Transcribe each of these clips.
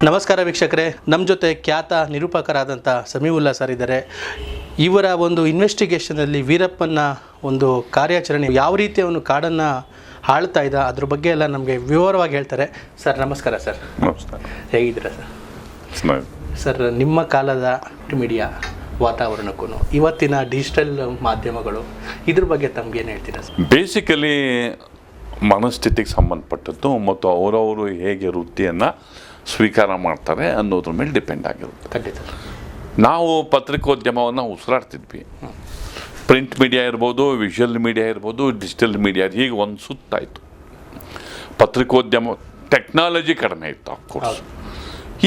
ನಮಸ್ಕಾರ ವೀಕ್ಷಕರೇ, ನಮ್ಮ ಜೊತೆ ಖ್ಯಾತ ನಿರೂಪಕರಾದಂಥ ಸಮೀವುಲ್ಲಾ ಸರ್ ಇದ್ದಾರೆ. ಇವರ ಒಂದು ಇನ್ವೆಸ್ಟಿಗೇಷನಲ್ಲಿ ವೀರಪ್ಪನ ಒಂದು ಕಾರ್ಯಾಚರಣೆ ಯಾವ ರೀತಿ ಅವನು ಕಾಡನ್ನು ಆಳ್ತಾ ಇದ್ದ ಅದ್ರ ಬಗ್ಗೆ ಎಲ್ಲ ನಮಗೆ ವಿವರವಾಗಿ ಹೇಳ್ತಾರೆ. ಸರ್ ನಮಸ್ಕಾರ. ಸರ್ ನಮಸ್ಕಾರ. ಹೇಗಿದ್ದೀರಾ ಸರ್? ಸರ್, ನಿಮ್ಮ ಕಾಲದ ಮೀಡಿಯಾ ವಾತಾವರಣಕ್ಕೂ ಇವತ್ತಿನ ಡಿಜಿಟಲ್ ಮಾಧ್ಯಮಗಳು ಇದ್ರ ಬಗ್ಗೆ ತಮಗೇನು ಹೇಳ್ತೀರಾ ಸರ್? ಬೇಸಿಕಲಿ ಮನಸ್ಥಿತಿಗೆ ಸಂಬಂಧಪಟ್ಟದ್ದು ಮತ್ತು ಅವರವರು ಹೇಗೆ ವೃತ್ತಿಯನ್ನು ಸ್ವೀಕಾರ ಮಾಡ್ತಾರೆ ಅನ್ನೋದ್ರ ಮೇಲೆ ಡಿಪೆಂಡ್ ಆಗಿರುತ್ತೆ. ಖಂಡಿತ. ನಾವು ಪತ್ರಿಕೋದ್ಯಮವನ್ನು ಉಸಿರಾಡ್ತಿದ್ವಿ. ಪ್ರಿಂಟ್ ಮೀಡಿಯಾ ಇರ್ಬೋದು, ವಿಷುವಲ್ ಮೀಡಿಯಾ ಇರ್ಬೋದು, ಡಿಜಿಟಲ್ ಮೀಡಿಯಾ, ಹೀಗೆ ಒಂದು ಸುತ್ತಾಯಿತು. ಪತ್ರಿಕೋದ್ಯಮ ಟೆಕ್ನಾಲಜಿ ಕಡಿಮೆ ಇತ್ತು ಅಫ್ಕೋರ್ಸ್.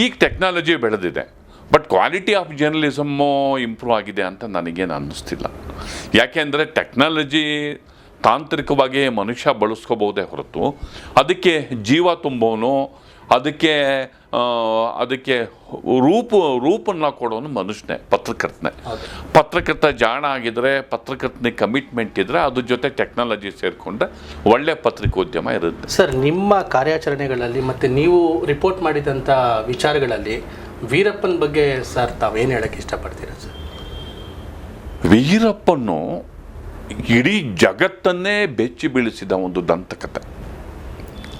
ಈಗ ಟೆಕ್ನಾಲಜಿ ಬೆಳೆದಿದೆ, ಬಟ್ ಕ್ವಾಲಿಟಿ ಆಫ್ ಜರ್ನಲಿಸಮ್ಮು ಇಂಪ್ರೂವ್ ಆಗಿದೆ ಅಂತ ನನಗೇನು ಅನ್ನಿಸ್ತಿಲ್ಲ. ಯಾಕೆಂದರೆ ಟೆಕ್ನಾಲಜಿ ತಾಂತ್ರಿಕವಾಗಿ ಮನುಷ್ಯ ಬಳಸ್ಕೋಬೋದೇ ಹೊರತು ಅದಕ್ಕೆ ಜೀವ ತುಂಬೋನು, ಅದಕ್ಕೆ ರೂಪನ್ನು ಕೊಡೋನು ಮನುಷ್ಯನೇ, ಪತ್ರಕರ್ತನೇ. ಪತ್ರಕರ್ತ ಜಾಣ ಆಗಿದ್ದರೆ, ಪತ್ರಕರ್ತನಿಗೆ ಕಮಿಟ್ಮೆಂಟ್ ಇದ್ದರೆ, ಅದ್ರ ಜೊತೆ ಟೆಕ್ನಾಲಜಿ ಸೇರಿಕೊಂಡ್ರೆ ಒಳ್ಳೆ ಪತ್ರಿಕೋದ್ಯಮ ಇರುತ್ತೆ. ಸರ್, ನಿಮ್ಮ ಕಾರ್ಯಾಚರಣೆಗಳಲ್ಲಿ ಮತ್ತು ನೀವು ರಿಪೋರ್ಟ್ ಮಾಡಿದಂಥ ವಿಚಾರಗಳಲ್ಲಿ ವೀರಪ್ಪನ ಬಗ್ಗೆ ಸರ್ ತಾವೇನು ಹೇಳೋಕ್ಕೆ ಇಷ್ಟಪಡ್ತೀರಾ ಸರ್? ವೀರಪ್ಪನು ಇಡೀ ಜಗತ್ತನ್ನೇ ಬೆಚ್ಚಿ ಬೀಳಿಸಿದ ಒಂದು ದಂತಕಥೆ.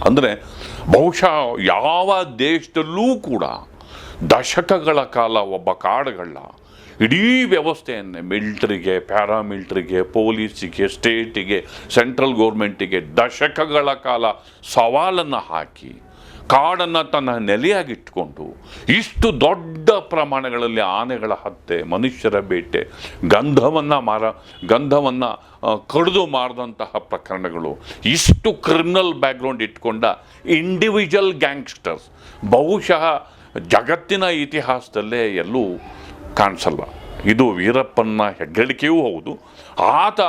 ಅಂದರೆ ಬಹುಶಃ ಯಾವ ದೇಶದಲ್ಲೂ ಕೂಡ ದಶಕಗಳ ಕಾಲ ಒಬ್ಬ ಕಾಡುಗಳ ಇಡೀ ವ್ಯವಸ್ಥೆಯನ್ನೇ ಮಿಲ್ಟ್ರಿಗೆ, ಪ್ಯಾರಾಮಿಲ್ಟ್ರಿಗೆ, ಪೊಲೀಸಿಗೆ, ಸ್ಟೇಟಿಗೆ, ಸೆಂಟ್ರಲ್ ಗೌರ್ಮೆಂಟಿಗೆ ದಶಕಗಳ ಕಾಲ ಸವಾಲನ್ನು ಹಾಕಿ ಕಾಡನ್ನು ತನ್ನ ನೆಲೆಯಾಗಿಟ್ಕೊಂಡು ಇಷ್ಟು ದೊಡ್ಡ ಪ್ರಮಾಣಗಳಲ್ಲಿ ಆನೆಗಳ ಹತ್ಯೆ, ಮನುಷ್ಯರ ಬೇಟೆ, ಗಂಧವನ್ನು ಕಡಿದು ಮಾರಿದಂತಹ ಪ್ರಕರಣಗಳು, ಇಷ್ಟು ಕ್ರಿಮಿನಲ್ ಬ್ಯಾಕ್ಗ್ರೌಂಡ್ ಇಟ್ಕೊಂಡ ಇಂಡಿವಿಜುವಲ್ ಗ್ಯಾಂಗ್ಸ್ಟರ್ಸ್ ಬಹುಶಃ ಜಗತ್ತಿನ ಇತಿಹಾಸದಲ್ಲೇ ಎಲ್ಲೂ ಕಾಣಿಸಲ್ಲ. ಇದು ವೀರಪ್ಪನ ಹೆಗ್ಗಳಿಕೆಯೂ ಹೌದು. ಆತ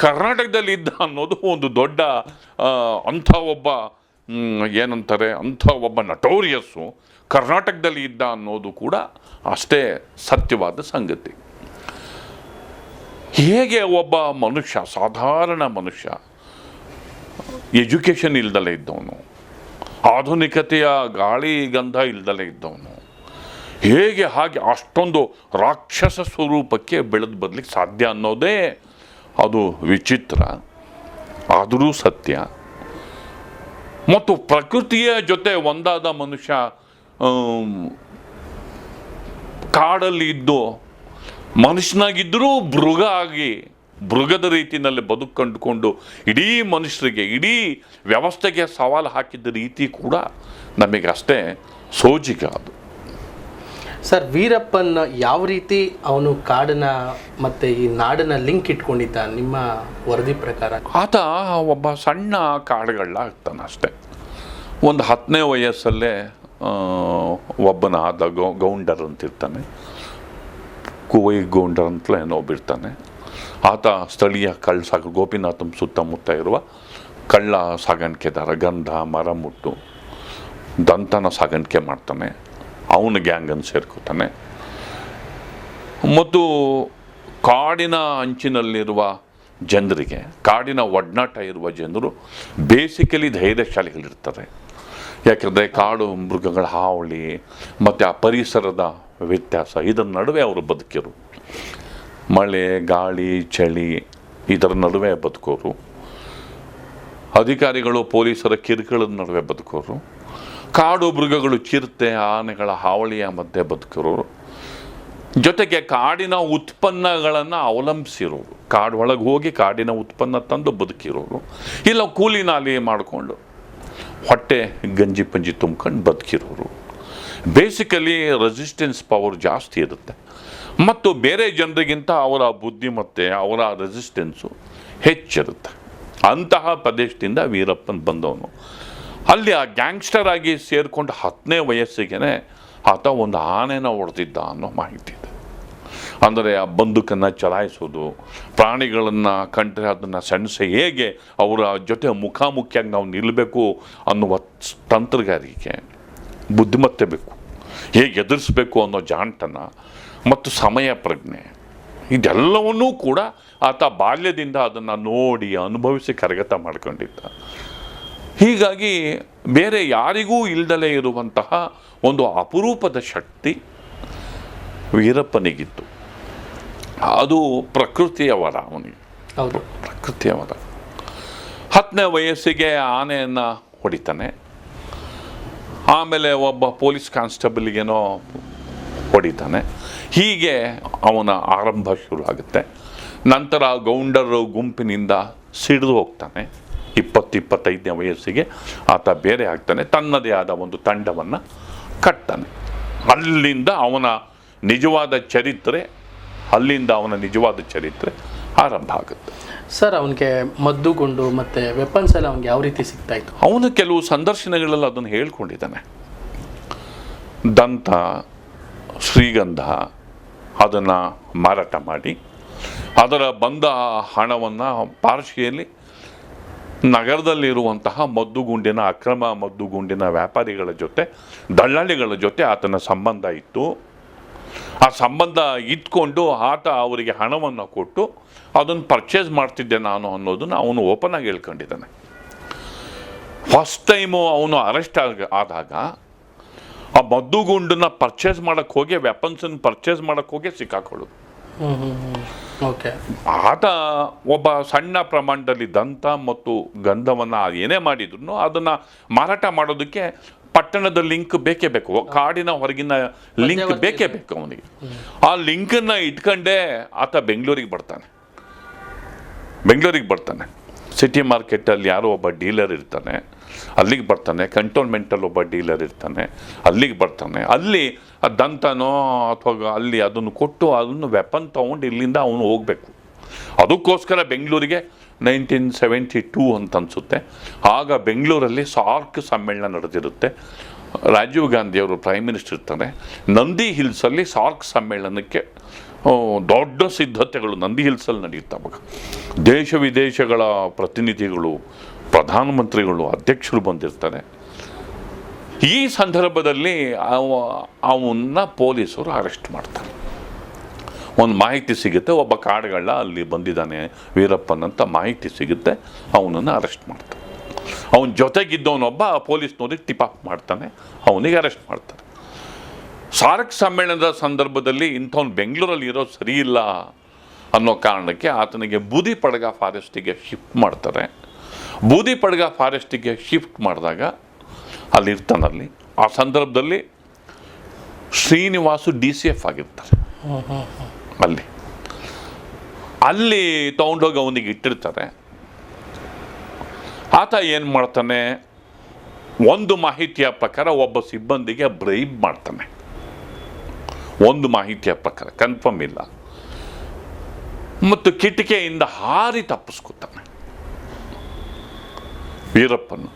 ಕರ್ನಾಟಕದಲ್ಲಿ ಇದ್ದ ಅನ್ನೋದು ಒಂದು ದೊಡ್ಡ ಅಂಥ ಒಬ್ಬ ಏನಂತಾರೆ, ಅಂಥ ಒಬ್ಬ ನಟೋರಿಯಸ್ಸು ಕರ್ನಾಟಕದಲ್ಲಿ ಇದ್ದ ಅನ್ನೋದು ಕೂಡ ಅಷ್ಟೇ ಸತ್ಯವಾದ ಸಂಗತಿ. ಹೇಗೆ ಒಬ್ಬ ಮನುಷ್ಯ, ಸಾಧಾರಣ ಮನುಷ್ಯ, ಎಜುಕೇಷನ್ ಇಲ್ದಲೇ ಇದ್ದವನು, ಆಧುನಿಕತೆಯ ಗಾಳಿ ಗಂಧ ಇಲ್ದಲೇ ಇದ್ದವನು, ಹೇಗೆ ಹಾಗೆ ಅಷ್ಟೊಂದು ರಾಕ್ಷಸ ಸ್ವರೂಪಕ್ಕೆ ಬೆಳೆದು ಬರಲಿಕ್ಕೆ ಸಾಧ್ಯ ಅನ್ನೋದೇ ಅದು ವಿಚಿತ್ರ, ಆದರೂ ಸತ್ಯ. ಮತ್ತು ಪ್ರಕೃತಿಯ ಜೊತೆ ಒಂದಾದ ಮನುಷ್ಯ ಕಾಡಲ್ಲಿ ಇದ್ದು ಮನುಷ್ಯನಾಗಿದ್ದರೂ ಮೃಗದ ರೀತಿಯಲ್ಲಿ ಬದುಕಂಡುಕೊಂಡು ಇಡೀ ಮನುಷ್ಯರಿಗೆ, ಇಡೀ ವ್ಯವಸ್ಥೆಗೆ ಸವಾಲು ಹಾಕಿದ್ದ ರೀತಿ ಕೂಡ ನಮಗೆ ಅಷ್ಟೇ ಸೋಜಿಗ ಅದು. ಸರ್, ವೀರಪ್ಪನ್ ಯಾವ ರೀತಿ ಅವನು ಕಾಡನ್ನ ಮತ್ತು ಈ ನಾಡನ್ನ ಲಿಂಕ್ ಇಟ್ಕೊಂಡಿದ್ದ ನಿಮ್ಮ ವರದಿ ಪ್ರಕಾರ? ಆತ ಒಬ್ಬ ಸಣ್ಣ ಕಾಡುಗಳ ಆಗ್ತಾನೆ ಅಷ್ಟೆ. ಒಂದು 10ನೇ ವಯಸ್ಸಲ್ಲೇ ಒಬ್ಬನ ಆದ ಗೌಂಡರ್ ಅಂತಿರ್ತಾನೆ, ಕುವೈ ಗೌಂಡರ್ ಅಂತಲೇ ಒಬ್ಬಿರ್ತಾನೆ. ಆತ ಸ್ಥಳೀಯ ಗೋಪಿನಾಥಂ ಸುತ್ತಮುತ್ತ ಇರುವ ಕಳ್ಳ ಸಾಗಾಣಿಕೆದಾರ, ಗಂಧ, ಮರಮುಟ್ಟು, ದಂತನ ಸಾಗಾಣಿಕೆ ಮಾಡ್ತಾನೆ. ಅವನ ಗ್ಯಾಂಗನ್ನು ಸೇರ್ಕೋತಾನೆ. ಮತ್ತು ಕಾಡಿನ ಅಂಚಿನಲ್ಲಿರುವ ಜನರಿಗೆ, ಕಾಡಿನ ಒಡನಾಟ ಇರುವ ಜನರು ಬೇಸಿಕಲಿ ಧೈರ್ಯಶಾಲಿಗಳಿರ್ತಾರೆ. ಯಾಕೆಂದರೆ ಕಾಡು ಮೃಗಗಳ ಹಾವಳಿ ಮತ್ತು ಆ ಪರಿಸರದ ವ್ಯತ್ಯಾಸ, ಇದರ ನಡುವೆ ಅವರು ಬದುಕಿರು. ಮಳೆ, ಗಾಳಿ, ಚಳಿ ಇದರ ನಡುವೆ ಬದುಕೋರು. ಅಧಿಕಾರಿಗಳು, ಪೊಲೀಸರ ಕಿರುಕುಳದ ನಡುವೆ ಬದುಕೋರು. ಕಾಡು ಮೃಗಗಳು, ಚಿರತೆ, ಆನೆಗಳ ಹಾವಳಿಯ ಮಧ್ಯೆ ಬದುಕಿರೋರು. ಜೊತೆಗೆ ಕಾಡಿನ ಉತ್ಪನ್ನಗಳನ್ನು ಅವಲಂಬಿಸಿರೋರು, ಕಾಡು ಒಳಗೆ ಹೋಗಿ ಕಾಡಿನ ಉತ್ಪನ್ನ ತಂದು ಬದುಕಿರೋರು. ಇಲ್ಲ ಕೂಲಿ ನಾಲಿ ಮಾಡಿಕೊಂಡು ಹೊಟ್ಟೆ ಗಂಜಿ ಪಂಜಿ ತುಂಬ್ಕೊಂಡು ಬದುಕಿರೋರು. ಬೇಸಿಕಲಿ ರೆಸಿಸ್ಟೆನ್ಸ್ ಪವರ್ ಜಾಸ್ತಿ ಇರುತ್ತೆ ಮತ್ತು ಬೇರೆ ಜನರಿಗಿಂತ ಅವರ ಬುದ್ಧಿಮತ್ತೆ, ಅವರ ರೆಸಿಸ್ಟೆನ್ಸು ಹೆಚ್ಚಿರುತ್ತೆ. ಅಂತಹ ಪ್ರದೇಶದಿಂದ ವೀರಪ್ಪನ್ ಬಂದವನು. ಅಲ್ಲಿ ಆ ಗ್ಯಾಂಗ್ಸ್ಟರ್ ಆಗಿ ಸೇರಿಕೊಂಡು 10ನೇ ವಯಸ್ಸಿಗೆ ಆತ ಒಂದು ಆನೆನ ಹೊಡೆದಿದ್ದ ಅನ್ನೋ ಮಾಹಿತಿ ಇದೆ. ಅಂದರೆ ಆ ಬಂದೂಕನ್ನು ಚಲಾಯಿಸೋದು, ಪ್ರಾಣಿಗಳನ್ನು ಕಂಡ್ರೆ ಅದನ್ನು ಸೆಣಸೆ ಹೇಗೆ ಅವರ ಜೊತೆ ಮುಖಾಮುಖಿಯಾಗಿ ನಾವು ನಿಲ್ಲಬೇಕು ಅನ್ನುವ ತಂತ್ರಗಾರಿಕೆ, ಬುದ್ಧಿಮತ್ತೆ ಬೇಕು, ಹೇಗೆ ಎದುರಿಸಬೇಕು ಅನ್ನೋ ಜಾಣತನ ಮತ್ತು ಸಮಯ ಪ್ರಜ್ಞೆ, ಇದೆಲ್ಲವನ್ನೂ ಕೂಡ ಆತ ಬಾಲ್ಯದಿಂದ ಅದನ್ನು ನೋಡಿ ಅನುಭವಿಸಿ ಕರಗತ ಮಾಡ್ಕೊಂಡಿದ್ದ. ಹೀಗಾಗಿ ಬೇರೆ ಯಾರಿಗೂ ಇಲ್ದಲೇ ಇರುವಂತಹ ಒಂದು ಅಪರೂಪದ ಶಕ್ತಿ ವೀರಪ್ಪನಿಗಿತ್ತು. ಅದು ಪ್ರಕೃತಿಯ ವರ ಅವನಿಗೆ, ಹೌದು. ಪ್ರಕೃತಿಯ ವರ. 10ನೇ ವಯಸ್ಸಿಗೆ ಆನೆಯನ್ನು ಹೊಡಿತಾನೆ. ಆಮೇಲೆ ಒಬ್ಬ ಪೊಲೀಸ್ ಕಾನ್ಸ್ಟೇಬಲ್ಗೇನೋ ಹೊಡಿತಾನೆ. ಹೀಗೆ ಅವನ ಆರಂಭ ಶುರು ಆಗುತ್ತೆ. ನಂತರ ಗೌಂಡರ ಗುಂಪಿನಿಂದ ಸಿಡಿದು ಹೋಗ್ತಾನೆ. 20-25ನೇ ವಯಸ್ಸಿಗೆ ಆತ ಬೇರೆ ಆಗ್ತಾನೆ. ತನ್ನದೇ ಆದ ಒಂದು ತಂಡವನ್ನು ಕಟ್ತಾನೆ. ಅಲ್ಲಿಂದ ಅವನ ನಿಜವಾದ ಚರಿತ್ರೆ ಆರಂಭ ಆಗುತ್ತೆ. ಸರ್, ಅವನಿಗೆ ಮದ್ದುಗುಂಡು ಮತ್ತು ವೆಪನ್ಸ್ ಎಲ್ಲ ಅವ್ನಿಗೆ ಯಾವ ರೀತಿ ಸಿಗ್ತಾ ಇತ್ತು? ಅವನು ಕೆಲವು ಸಂದರ್ಶನಗಳಲ್ಲಿ ಅದನ್ನು ಹೇಳ್ಕೊಂಡಿದ್ದಾನೆ. ದಂತ, ಶ್ರೀಗಂಧ ಅದನ್ನು ಮಾರಾಟ ಮಾಡಿ ಅದರ ಬಂದ ಹಣವನ್ನು ಪಾರ್ಶಿಯಲ್ಲಿ ನಗರದಲ್ಲಿರುವಂತಹ ಅಕ್ರಮ ಮದ್ದುಗುಂಡಿನ ವ್ಯಾಪಾರಿಗಳ ಜೊತೆ, ದಳ್ಳಾಳಿಗಳ ಜೊತೆ ಆತನ ಸಂಬಂಧ ಇತ್ತು. ಆ ಸಂಬಂಧ ಇಟ್ಕೊಂಡು ಆತ ಅವರಿಗೆ ಹಣವನ್ನು ಕೊಟ್ಟು ಅದನ್ನು ಪರ್ಚೇಸ್ ಮಾಡ್ತಿದ್ದೆ ನಾನು ಅನ್ನೋದನ್ನು ಅವನು ಓಪನ್ ಆಗಿ ಹೇಳ್ಕೊಂಡಿದ್ದಾನೆ. ಫಸ್ಟ್ ಟೈಮು ಅವನು ಅರೆಸ್ಟ್ ಆದಾಗ ಆ ಮದ್ದುಗುಂಡನ್ನ ಪರ್ಚೇಸ್ ಮಾಡೋಕ್ಕೆ ಹೋಗಿ, ವೆಪನ್ಸನ್ನು ಪರ್ಚೇಸ್ ಮಾಡೋಕ್ಕೆ ಹೋಗಿ ಸಿಕ್ಕಾಕೊಳ್ಳೋದು. ಓಕೆ. ಆತ ಒಬ್ಬ ಸಣ್ಣ ಪ್ರಮಾಣದಲ್ಲಿ ದಂತ ಮತ್ತು ಗಂಧವನ್ನು ಏನೇ ಮಾಡಿದ್ರು ಅದನ್ನು ಮಾರಾಟ ಮಾಡೋದಕ್ಕೆ ಪಟ್ಟಣದ ಲಿಂಕ್ ಬೇಕೇ ಬೇಕು, ಕಾಡಿನ ಹೊರಗಿನ ಲಿಂಕ್ ಬೇಕೇ ಬೇಕು ಅವನಿಗೆ. ಆ ಲಿಂಕನ್ನು ಇಟ್ಕೊಂಡೇ ಆತ ಬೆಂಗಳೂರಿಗೆ ಬರ್ತಾನೆ. ಸಿಟಿ ಮಾರ್ಕೆಟಲ್ಲಿ ಯಾರೋ ಒಬ್ಬ ಡೀಲರ್ ಇರ್ತಾನೆ, ಅಲ್ಲಿಗೆ ಬರ್ತಾನೆ. ಕಂಟೋನ್ಮೆಂಟಲ್ಲಿ ಒಬ್ಬ ಡೀಲರ್ ಇರ್ತಾನೆ, ಅಲ್ಲಿಗೆ ಬರ್ತಾನೆ. ಅಲ್ಲಿ ಆ ದಂತನೋ ಅಥವಾ ಅಲ್ಲಿ ಅದನ್ನು ಕೊಟ್ಟು ಅದನ್ನು ವೆಪನ್ ತೊಗೊಂಡು ಇಲ್ಲಿಂದ ಅವನು ಹೋಗಬೇಕು. ಅದಕ್ಕೋಸ್ಕರ ಬೆಂಗಳೂರಿಗೆ 1972 ಅಂತ ಅನಿಸುತ್ತೆ, ಆಗ ಬೆಂಗಳೂರಲ್ಲಿ ಸಾರ್ಕ್ ಸಮ್ಮೇಳನ ನಡೆದಿರುತ್ತೆ. ರಾಜೀವ್ ಗಾಂಧಿಯವರು ಪ್ರೈಮ್ ಮಿನಿಸ್ಟರ್ ಇರ್ತಾರೆ. ನಂದಿ ಹಿಲ್ಸಲ್ಲಿ ಸಾರ್ಕ್ ಸಮ್ಮೇಳನಕ್ಕೆ ದೊಡ್ಡ ಸಿದ್ಧತೆಗಳು ನಂದಿ ಹಿಲ್ಸಲ್ಲಿ ನಡೆಯುತ್ತವಾಗ. ದೇಶ ವಿದೇಶಗಳ ಪ್ರತಿನಿಧಿಗಳು, ಪ್ರಧಾನಮಂತ್ರಿಗಳು, ಅಧ್ಯಕ್ಷರು ಬಂದಿರ್ತಾರೆ. ಈ ಸಂದರ್ಭದಲ್ಲಿ ಅವನ್ನ ಪೊಲೀಸರು ಅರೆಸ್ಟ್ ಮಾಡ್ತಾರೆ. ಒಂದು ಮಾಹಿತಿ ಸಿಗುತ್ತೆ, ಒಬ್ಬ ಕಾಡುಗಳ ಅಲ್ಲಿ ಬಂದಿದ್ದಾನೆ ವೀರಪ್ಪನ್ ಅಂತ ಮಾಹಿತಿ ಸಿಗುತ್ತೆ. ಅವನನ್ನು ಅರೆಸ್ಟ್ ಮಾಡ್ತಾರೆ. ಅವನ ಜೊತೆಗಿದ್ದವನೊಬ್ಬ ಪೊಲೀಸ್ನವ್ರಿಗೆ ಟಿಪ್ ಆಫ್ ಮಾಡ್ತಾನೆ, ಅವನಿಗೆ ಅರೆಸ್ಟ್ ಮಾಡ್ತಾರೆ. ಸಾರ್ಕ್ ಸಮ್ಮೇಳನದ ಸಂದರ್ಭದಲ್ಲಿ ಇಂಥವ್ನು ಬೆಂಗಳೂರಲ್ಲಿ ಇರೋದು ಸರಿ ಇಲ್ಲ ಅನ್ನೋ ಕಾರಣಕ್ಕೆ ಆತನಿಗೆ ಬೂದಿ ಪಡಗ ಫಾರೆಸ್ಟಿಗೆ ಶಿಫ್ಟ್ ಮಾಡ್ತಾರೆ. ಬೂದಿ ಪಡಗ ಫಾರೆಸ್ಟಿಗೆ ಶಿಫ್ಟ್ ಮಾಡಿದಾಗ ಅಲ್ಲಿರ್ತಾನಲ್ಲಿ ಆ ಸಂದರ್ಭದಲ್ಲಿ ಶ್ರೀನಿವಾಸು DCF ಆಗಿರ್ತಾರೆ. ಅಲ್ಲಿ ತಗೊಂಡೋಗಿ ಅವನಿಗೆ ಇಟ್ಟಿರ್ತಾರೆ. ಆತ ಏನು ಮಾಡ್ತಾನೆ, ಒಂದು ಮಾಹಿತಿಯ ಪ್ರಕಾರ ಒಬ್ಬ ಸಿಬ್ಬಂದಿಗೆ ಬ್ರೈಬ್ ಮಾಡ್ತಾನೆ. ಒಂದು ಮಾಹಿತಿಯ ಪ್ರಕಾರ, ಕನ್ಫರ್ಮ್ ಇಲ್ಲ, ಮತ್ತು ಕಿಟಿಕೆಯಿಂದ ಹಾರಿ ತಪ್ಪಿಸ್ಕೊತಾನೆ ವೀರಪ್ಪನು.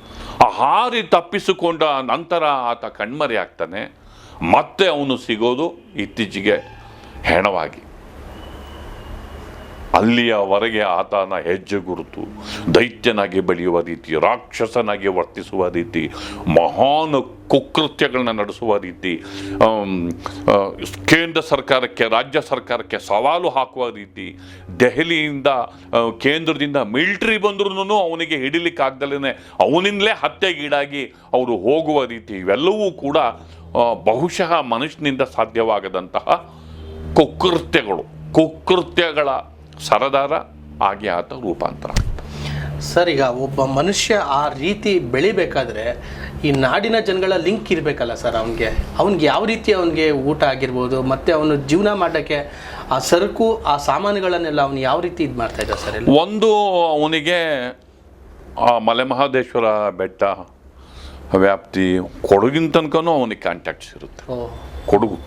ಆ ಹಾರಿ ತಪ್ಪಿಸಿಕೊಂಡ ನಂತರ ಆತ ಕಣ್ಮರೆ ಆಗ್ತಾನೆ. ಮತ್ತೆ ಅವನು ಸಿಗೋದು ಇತ್ತೀಚೆಗೆ ಹೆಣವಾಗಿ. ಅಲ್ಲಿಯವರೆಗೆ ಆತನ ಹೆಜ್ಜೆ ಗುರುತು, ದೈತ್ಯನಾಗಿ ಬೆಳೆಯುವ ರೀತಿ, ರಾಕ್ಷಸನಾಗಿ ವರ್ತಿಸುವ ರೀತಿ, ಮಹಾನ್ ಕುಕೃತ್ಯಗಳನ್ನ ನಡೆಸುವ ರೀತಿ, ಕೇಂದ್ರ ಸರ್ಕಾರಕ್ಕೆ, ರಾಜ್ಯ ಸರ್ಕಾರಕ್ಕೆ ಸವಾಲು ಹಾಕುವ ರೀತಿ, ದೆಹಲಿಯಿಂದ ಕೇಂದ್ರದಿಂದ ಮಿಲಿಟರಿ ಬಂದ್ರೂ ಅವನಿಗೆ ಹಿಡಿಲಿಕ್ಕಾಗ್ದಲೇ ಅವನಿಂದಲೇ ಹತ್ಯೆಗೀಡಾಗಿ ಅವರು ಹೋಗುವ ರೀತಿ, ಇವೆಲ್ಲವೂ ಕೂಡ ಬಹುಶಃ ಮನುಷ್ಯನಿಂದ ಸಾಧ್ಯವಾಗದಂತಹ ಕುಕೃತ್ಯಗಳ ಸರದಾರ ಆಗಿ ಆತ ರೂಪಾಂತರ. ಸರ್, ಈಗ ಒಬ್ಬ ಮನುಷ್ಯ ಆ ರೀತಿ ಬೆಳಿಬೇಕಾದ್ರೆ ಈ ನಾಡಿನ ಜನಗಳ ಲಿಂಕ್ ಇರಬೇಕಲ್ಲ ಸರ್. ಅವನಿಗೆ ಯಾವ ರೀತಿ ಅವನಿಗೆ ಊಟ ಆಗಿರ್ಬೋದು, ಮತ್ತು ಅವನು ಜೀವನ ಮಾಡೋಕ್ಕೆ ಆ ಸರಕು, ಆ ಸಾಮಾನುಗಳನ್ನೆಲ್ಲ ಅವನು ಯಾವ ರೀತಿ ಇದು ಮಾಡ್ತಾ ಇದ್ದ ಸರ್? ಒಂದು, ಅವನಿಗೆ ಆ ಮಲೆಮಹದೇಶ್ವರ ಬೆಟ್ಟ ವ್ಯಾಪ್ತಿ ಕೊಡಗಿನ ತನಕನೂ ಅವನಿಗೆ ಕಾಂಟ್ಯಾಕ್ಟ್ಸ್ ಇರುತ್ತೆ. ಕೊಡಗು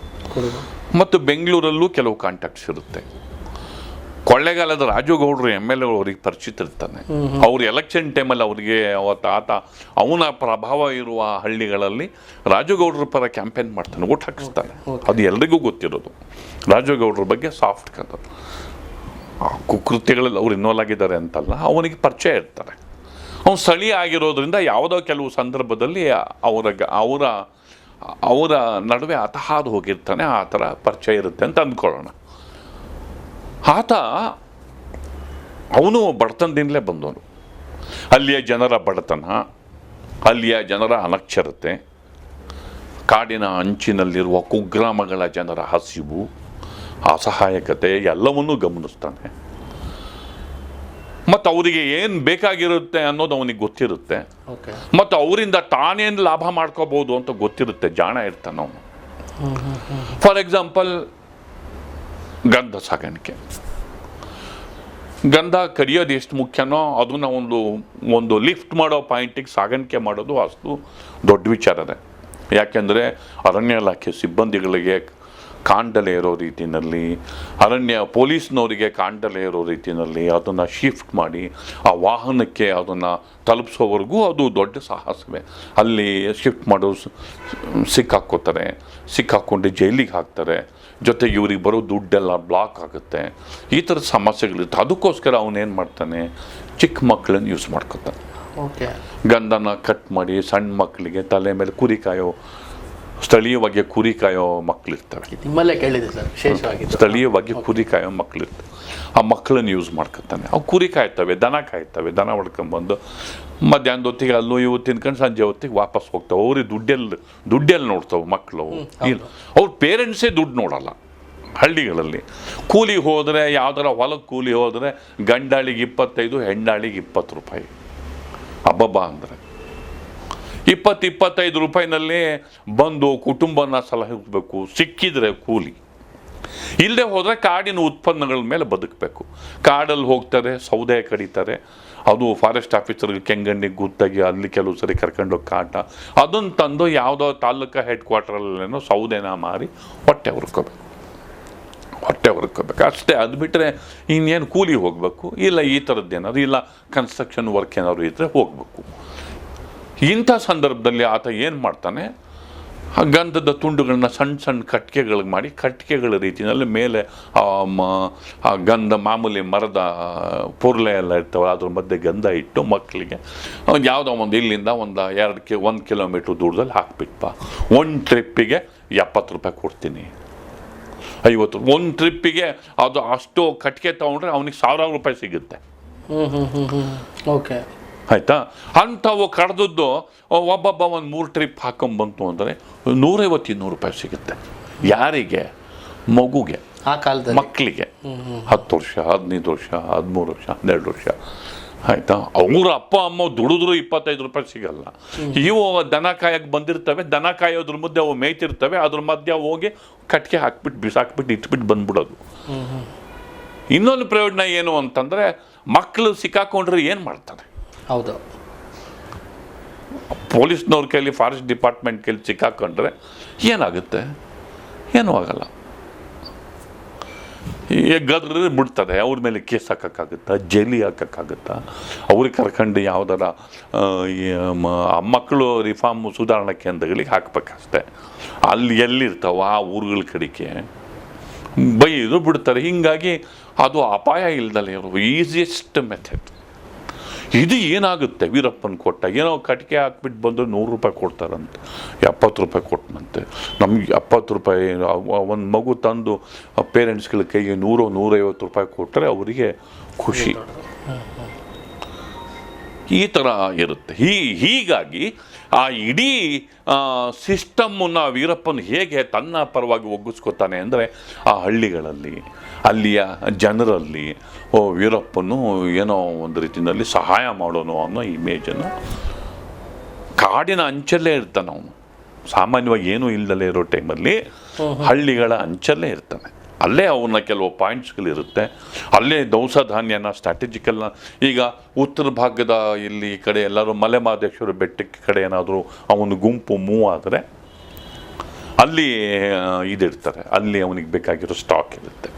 ಮತ್ತು ಬೆಂಗಳೂರಲ್ಲೂ ಕೆಲವು ಕಾಂಟ್ಯಾಕ್ಟ್ಸ್ ಇರುತ್ತೆ. ಕೊಳ್ಳೇಗಾಲದ ರಾಜುಗೌಡರು MLA ಅವ್ರಿಗೆ ಪರಿಚಿತರಿರ್ತಾನೆ. ಅವ್ರು ಎಲೆಕ್ಷನ್ ಟೈಮಲ್ಲಿ ಅವರಿಗೆ ಅವನ ಪ್ರಭಾವ ಇರುವ ಹಳ್ಳಿಗಳಲ್ಲಿ ರಾಜುಗೌಡರ ಪರ ಕ್ಯಾಂಪೇನ್ ಮಾಡ್ತಾನೆ, ಓಟ್ ಹಾಕಿಸ್ತಾನೆ. ಅದು ಎಲ್ರಿಗೂ ಗೊತ್ತಿರೋದು. ರಾಜುಗೌಡರ ಬಗ್ಗೆ ಸಾಫ್ಟ್ ಕಥೆ, ಕುಕೃತ್ಯಗಳಲ್ಲಿ ಅವ್ರು ಇನ್ವಾಲ್ವ್ ಆಗಿದ್ದಾರೆ ಅಂತಲ್ಲ, ಅವನಿಗೆ ಪರಿಚಯ ಇರ್ತಾರೆ. ಅವನು ಸ್ಥಳೀಯ ಆಗಿರೋದ್ರಿಂದ ಯಾವುದೋ ಕೆಲವು ಸಂದರ್ಭದಲ್ಲಿ ಅವರ ನಡುವೆ ಆತ ಹಾದು ಹೋಗಿರ್ತಾನೆ, ಆ ಥರ ಪರಿಚಯ ಇರುತ್ತೆ ಅಂತ ಅಂದ್ಕೊಳ್ಳೋಣ. ಅವನು ಬಡತನದಿಂದಲೇ ಬಂದವನು. ಅಲ್ಲಿಯ ಜನರ ಬಡತನ, ಅಲ್ಲಿಯ ಜನರ ಅನಕ್ಷರತೆ, ಕಾಡಿನ ಅಂಚಿನಲ್ಲಿರುವ ಕುಗ್ರಾಮಗಳ ಜನರ ಹಸಿವು, ಅಸಹಾಯಕತೆ ಎಲ್ಲವನ್ನೂ ಗಮನಿಸ್ತಾನೆ. ಮತ್ತು ಅವರಿಗೆ ಏನು ಬೇಕಾಗಿರುತ್ತೆ ಅನ್ನೋದು ಅವನಿಗೆ ಗೊತ್ತಿರುತ್ತೆ. ಮತ್ತು ಅವರಿಂದ ತಾನೇನು ಲಾಭ ಮಾಡ್ಕೋಬೋದು ಅಂತ ಗೊತ್ತಿರುತ್ತೆ. ಜಾಣ ಇರ್ತಾನೆ ಅವನು. ಫಾರ್ ಎಕ್ಸಾಂಪಲ್, ಗಂಧ ಸಾಗಾಣಿಕೆ. ಗಂಧ ಕಡಿಯೋದು ಎಷ್ಟು ಮುಖ್ಯನೋ ಅದನ್ನು ಒಂದು ಲಿಫ್ಟ್ ಮಾಡೋ ಪಾಯಿಂಟಿಗೆ ಸಾಗಾಣಿಕೆ ಮಾಡೋದು ಅಷ್ಟು ದೊಡ್ಡ ವಿಚಾರನೇ. ಯಾಕೆಂದರೆ ಅರಣ್ಯ ಇಲಾಖೆ ಸಿಬ್ಬಂದಿಗಳಿಗೆ ಕಾಂಡಲೇ ಇರೋ ರೀತಿಯಲ್ಲಿ, ಅರಣ್ಯ ಪೊಲೀಸ್ನವರಿಗೆ ಕಾಂಡಲೇ ಇರೋ ರೀತಿಯಲ್ಲಿ ಅದನ್ನು ಶಿಫ್ಟ್ ಮಾಡಿ ಆ ವಾಹನಕ್ಕೆ ಅದನ್ನು ತಲುಪಿಸೋವರೆಗೂ ಅದು ದೊಡ್ಡ ಸಾಹಸವೇ. ಅಲ್ಲಿ ಶಿಫ್ಟ್ ಮಾಡೋ ಸಿಕ್ಕಾಕ್ಕೊಂಡು ಜೈಲಿಗೆ ಹಾಕ್ತಾರೆ. ಜೊತೆಗೆ ಇವ್ರಿಗೆ ಬರೋ ದುಡ್ಡೆಲ್ಲ ಬ್ಲಾಕ್ ಆಗುತ್ತೆ. ಈ ಥರದ ಸಮಸ್ಯೆಗಳಿರುತ್ತೆ. ಅದಕ್ಕೋಸ್ಕರ ಅವನೇನು ಮಾಡ್ತಾನೆ, ಚಿಕ್ಕ ಮಕ್ಕಳನ್ನು ಯೂಸ್ ಮಾಡ್ಕೊತಾನೆ. ಗಂಧನ ಕಟ್ ಮಾಡಿ ಸಣ್ಣ ಮಕ್ಕಳಿಗೆ ತಲೆ ಮೇಲೆ ಕುರಿ ಕಾಯೋ, ಸ್ಥಳೀಯವಾಗಿ ಕುರಿ ಕಾಯೋ ಮಕ್ಕಳಿರ್ತವೆ. ನಿಮ್ಮಲ್ಲೇ ಕೇಳಿದೆ ಸರ್, ವಿಶೇಷವಾಗಿ ಸ್ಥಳೀಯವಾಗಿ ಕುರಿ ಕಾಯೋ ಮಕ್ಕಳಿರ್ತವೆ. ಆ ಮಕ್ಕಳನ್ನು ಯೂಸ್ ಮಾಡ್ಕೊತಾನೆ. ಅವು ಕುರಿ ಕಾಯ್ತವೆ, ದನ ಕಾಯ್ತವೆ. ದನ ಹೊಡ್ಕೊಂಬಂದು ಮಧ್ಯಾಹ್ನದ ಹೊತ್ತಿಗೆ ಅಲ್ಲೂ ಇವು ತಿನ್ಕೊಂಡು ಸಂಜೆ ಹೊತ್ತಿಗೆ ವಾಪಸ್ ಹೋಗ್ತಾವೆ. ಅವ್ರಿಗೆ ದುಡ್ಡೆಲ್ಲಿ ನೋಡ್ತಾವೆ ಮಕ್ಕಳು. ಅವ್ರ ಪೇರೆಂಟ್ಸೇ ದುಡ್ಡು ನೋಡಲ್ಲ. ಹಳ್ಳಿಗಳಲ್ಲಿ ಕೂಲಿ ಹೋದರೆ, ಯಾವ್ದಾರ ಹೊಲಕ್ಕೆ ಕೂಲಿ ಹೋದರೆ ಗಂಡಾಳಿಗೆ 25, ಹೆಣ್ಣಾಳಿಗೆ 20 ರೂಪಾಯಿ. ಹಬ್ಬಬ್ಬ ಅಂದರೆ 20-25 ರೂಪಾಯಿನಲ್ಲಿ ಬಂದು ಕುಟುಂಬನ ಸಲಹಬೇಕು. ಸಿಕ್ಕಿದ್ರೆ ಕೂಲಿ, ಇಲ್ಲದೆ ಹೋದರೆ ಕಾಡಿನ ಉತ್ಪನ್ನಗಳ ಮೇಲೆ ಬದುಕಬೇಕು. ಕಾಡಲ್ಲಿ ಹೋಗ್ತಾರೆ, ಸೌದೆ ಕಡಿತಾರೆ. ಅದು ಫಾರೆಸ್ಟ್ ಆಫೀಸರ್ಗೆ ಕೆಂಗಣ್ಣಿಗೆ ಗುತ್ತಾಗಿ ಅಲ್ಲಿ ಕೆಲವು ಸರಿ ಕರ್ಕೊಂಡೋಗಿ ಕಾಟ ಅದನ್ನು ತಂದು ಯಾವುದೋ ತಾಲೂಕು ಹೆಡ್ ಕ್ವಾರ್ಟರಲ್ಲೇನೋ ಸೌದೆನ ಮಾರಿ ಹೊಟ್ಟೆ ಹುರ್ಕೋಬೇಕು ಅಷ್ಟೇ. ಅದು ಬಿಟ್ಟರೆ ಇನ್ನೇನು ಕೂಲಿ ಹೋಗಬೇಕು, ಇಲ್ಲ ಈ ಥರದ್ದೇನಾದ್ರು, ಇಲ್ಲ ಕನ್ಸ್ಟ್ರಕ್ಷನ್ ವರ್ಕ್ ಏನಾದ್ರು ಇದ್ದರೆ ಹೋಗಬೇಕು. ಇಂಥ ಸಂದರ್ಭದಲ್ಲಿ ಆತ ಏನು ಮಾಡ್ತಾನೆ, ಗಂಧದ ತುಂಡುಗಳನ್ನ ಸಣ್ಣ ಕಟ್ಟಿಗೆಗಳಿಗೆ ಮಾಡಿ, ಕಟ್ಟಿಗೆಗಳ ರೀತಿಯಲ್ಲಿ ಮೇಲೆ ಆ ಗಂಧ ಮಾಮೂಲಿ ಮರದ ಪೊರ್ಲೆ ಎಲ್ಲ ಇರ್ತವೆ, ಅದ್ರ ಮಧ್ಯೆ ಗಂಧ ಇಟ್ಟು ಮಕ್ಕಳಿಗೆ ಯಾವುದೋ ಒಂದು ಇಲ್ಲಿಂದ 1 ಕಿಲೋಮೀಟ್ರ್ ದೂರದಲ್ಲಿ ಹಾಕ್ಬಿಟ್ಪ. ಒಂದು ಟ್ರಿಪ್ಪಿಗೆ 70 ರೂಪಾಯಿ ಕೊಡ್ತೀನಿ, 50 ಒಂದು ಟ್ರಿಪ್ಪಿಗೆ. ಅದು ಅಷ್ಟು ಕಟ್ಟಿಗೆ ತೊಗೊಂಡ್ರೆ ಅವನಿಗೆ 1000 ರೂಪಾಯಿ ಸಿಗುತ್ತೆ. ಓಕೆ, ಆಯಿತಾ? ಅಂಥವು ಕಡ್ದದ್ದು ಒಬ್ಬೊಬ್ಬ ಒಂದು 3 ಟ್ರಿಪ್ ಹಾಕೊಂಡ್ಬಂತು ಅಂದರೆ 150-200 ರೂಪಾಯಿ ಸಿಗುತ್ತೆ. ಯಾರಿಗೆ? ಮಗುಗೆ, ಆ ಕಾಲದಲ್ಲಿ ಮಕ್ಕಳಿಗೆ. 10 ವರ್ಷ, 15 ವರ್ಷ, 13 ವರ್ಷ, 12 ವರ್ಷ. ಆಯಿತಾ? ಅವ್ರ ಅಪ್ಪ ಅಮ್ಮ ದುಡಿದ್ರು 25 ರೂಪಾಯಿ ಸಿಗಲ್ಲ. ಇವು ದನ ಕಾಯಕ್ಕೆ ಬಂದಿರ್ತವೆ, ದನ ಕಾಯೋದ್ರ ಮಧ್ಯೆ ಅವು ಮೇಯ್ತಿರ್ತವೆ, ಅದ್ರ ಮಧ್ಯೆ ಹೋಗಿ ಕಟ್ಟಿಗೆ ಹಾಕ್ಬಿಟ್ಟು ಬಿಸಾಕ್ಬಿಟ್ಟು ಇಟ್ಬಿಟ್ಟು ಬಂದ್ಬಿಡೋದು. ಇನ್ನೊಂದು ಪ್ರಯೋಜನ ಏನು ಅಂತಂದರೆ, ಮಕ್ಕಳು ಸಿಕ್ಕಾಕೊಂಡ್ರೆ ಏನು ಮಾಡ್ತಾರೆ? ಹೌದು, ಪೊಲೀಸ್ನವ್ರ ಕೈಲಿ, ಫಾರೆಸ್ಟ್ ಡಿಪಾರ್ಟ್ಮೆಂಟ್ ಕೈಲಿ ಸಿಕ್ಕಾಕೊಂಡ್ರೆ ಏನಾಗುತ್ತೆ? ಏನೂ ಆಗಲ್ಲ. ಗದ್ರೆ ಬಿಡ್ತಾರೆ. ಅವ್ರ ಮೇಲೆ ಕೇಸ್ ಹಾಕೋಕ್ಕಾಗುತ್ತಾ? ಜೈಲಿಗೆ ಹಾಕೋಕ್ಕಾಗುತ್ತಾ? ಅವ್ರಿಗೆ ಕರ್ಕೊಂಡು ಯಾವುದಾರ ಮಕ್ಕಳು ರಿಫಾರ್ಮ್ ಸುಧಾರಣಾ ಕೇಂದ್ರಗಳಿಗೆ ಹಾಕ್ಬೇಕಷ್ಟೆ. ಅಲ್ಲಿ ಎಲ್ಲಿರ್ತಾವ ಆ ಊರುಗಳ ಕಡೆಗೆ ಬೈದು ಬಿಡ್ತಾರೆ. ಹೀಗಾಗಿ ಅದು ಅಪಾಯ ಇಲ್ದಲೇ ಇರೋ ಈಸಿಯೆಸ್ಟ್ ಮೆಥಡ್. ಇದು ಏನಾಗುತ್ತೆ, ವೀರಪ್ಪನ ಕೊಟ್ಟ ಏನೋ ಕಟ್ಟಿಗೆ ಹಾಕ್ಬಿಟ್ಟು ಬಂದು 100 ರೂಪಾಯಿ ಕೊಡ್ತಾರಂತೆ, 70 ರೂಪಾಯಿ ಕೊಟ್ಟನಂತೆ. ನಮ್ಗೆ 70 ರೂಪಾಯಿ ಒಂದು ಮಗು ತಂದು ಪೇರೆಂಟ್ಸ್ಗಳ ಕೈಗೆ 100-150 ರೂಪಾಯಿ ಕೊಟ್ಟರೆ ಅವರಿಗೆ ಖುಷಿ. ಈ ಥರ ಇರುತ್ತೆ. ಹೀಗಾಗಿ ಆ ಇಡೀ ಸಿಸ್ಟಮ್ಮನ್ನು ವೀರಪ್ಪನ ಹೇಗೆ ತನ್ನ ಪರವಾಗಿ ಒಗ್ಗಿಸ್ಕೊತಾನೆ ಅಂದರೆ, ಆ ಹಳ್ಳಿಗಳಲ್ಲಿ ಅಲ್ಲಿಯ ಜನರಲ್ಲಿ ವೀರಪ್ಪನು ಏನೋ ಒಂದು ರೀತಿಯಲ್ಲಿ ಸಹಾಯ ಮಾಡೋನು ಅನ್ನೋ ಇಮೇಜನ್ನು, ಕಾಡಿನ ಅಂಚಲ್ಲೇ ಇರ್ತಾನೆ ಅವನು. ಸಾಮಾನ್ಯವಾಗಿ ಏನೂ ಇಲ್ಲದಲೇ ಇರೋ ಟೈಮಲ್ಲಿ ಹಳ್ಳಿಗಳ ಅಂಚಲ್ಲೇ ಇರ್ತಾನೆ. ಅಲ್ಲೇ ಅವನ ಕೆಲವು ಪಾಯಿಂಟ್ಸ್ಗಳಿರುತ್ತೆ. ಅಲ್ಲೇ ದವಸ ಧಾನ್ಯನ ಸ್ಟ್ರಾಟಜಿಕಲ್ನ, ಈಗ ಉತ್ತರ ಭಾಗದ ಇಲ್ಲಿ ಈ ಕಡೆ ಎಲ್ಲರೂ ಮಲೆ ಮಹದೇಶ್ವರ ಬೆಟ್ಟಕ್ಕೆ ಕಡೆ ಏನಾದರೂ ಅವನ ಗುಂಪು ಮೂವ್ ಆದರೆ ಅಲ್ಲಿ ಇದಿರ್ತಾರೆ. ಅಲ್ಲಿ ಅವನಿಗೆ ಬೇಕಾಗಿರೋ ಸ್ಟಾಕ್ ಇರುತ್ತೆ.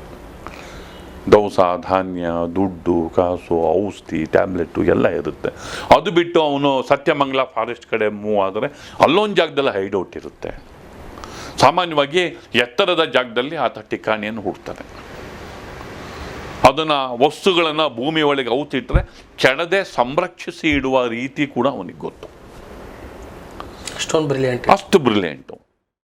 ದವಸ ಧಾನ್ಯ, ದುಡ್ಡು, ಕಾಸು, ಔಷಧಿ, ಟ್ಯಾಬ್ಲೆಟ್ಟು ಎಲ್ಲ ಇರುತ್ತೆ. ಅದು ಬಿಟ್ಟು ಅವನು ಸತ್ಯಮಂಗಲ ಫಾರೆಸ್ಟ್ ಕಡೆ ಮೂವ್ ಆದರೆ ಅಲ್ಲೊಂದು ಜಾಗದಲ್ಲಿ ಹೈಡೌಟ್ ಇರುತ್ತೆ. ಸಾಮಾನ್ಯವಾಗಿ ಎತ್ತರದ ಜಾಗದಲ್ಲಿ ಆತ ಠಿಕಾಣಿಯನ್ನು ಹುಡ್ತಾನೆ. ಅದನ್ನು ವಸ್ತುಗಳನ್ನು ಭೂಮಿ ಒಳಗೆ ಔತಿಟ್ರೆ ಕೆಡದೆ ಸಂರಕ್ಷಿಸಿ ಇಡುವ ರೀತಿ ಕೂಡ ಅವನಿಗೆ ಗೊತ್ತು. ಅಷ್ಟೊಂದು ಬ್ರಿಲಿಯಂಟ್, ಅಷ್ಟು ಬ್ರಿಲಿಯಂಟು.